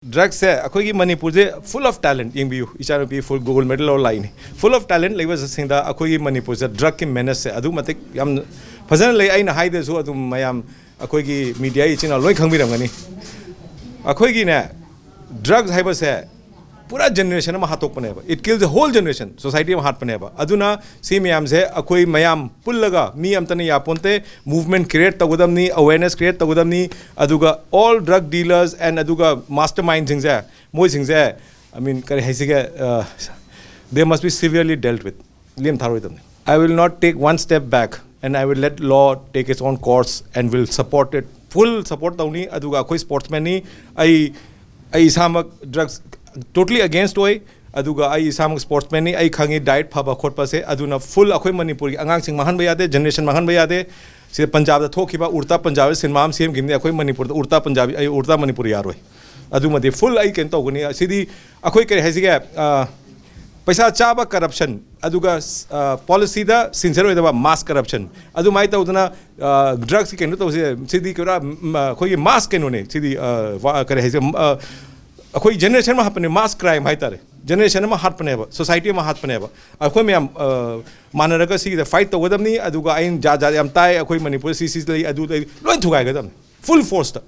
Drugs se akoi gi Manipur je full of talent yengbiu ichano pi full gold medal or line full of talent lewa singda akoi gi Manipur je drug ki menace se adu matik yam fazan lei aina haide su adu mayam akoi gi media ichina loi khangbiram gani akoi gi ne drugs haiba se pura generation ma hatok pane ba it kills the whole generation society ma hat pane ba aduna si mayam se akoi mayam pullaga mi amtani yaponte movement create tagodam ni awareness create tagodam ni aduga all drug dealers and aduga mastermind things are moi things are I mean kare haisige they must be severely dealt with liam tharoidam I will not take one step back and I will let law take its own course and will support it full support tauni aduga koi sportsman ni ai samak drugs totally against oi aduga ai sam sportsman ni ai khangi diet phaba khotpa se aduna full akhoi manipur gi angang sing mahan ba yade generation mahan ba yade se punjab da thokhiba urta punjab sinmam sem gimne akhoi manipur da urta punjabi ai urta manipur yaroi adu made full ai ken toguni sidi akhoi kare haisige paisa chaba corruption aduga policy da sincere da mass corruption adu mai tawduna drugs ki ken to sidi kora khoi mass ken ne sidi kare haisige अखोई generation में हापने मास crime है तारे generation में हाथ पने society में हाथ पने अखोई में मानरगा सी फाइट तौगदम नहीं अदुगा आइन जा जा याम ताई अखोई मणिपुर सी सी लई अदु लोइन थुगाइगदम फुल फोर्स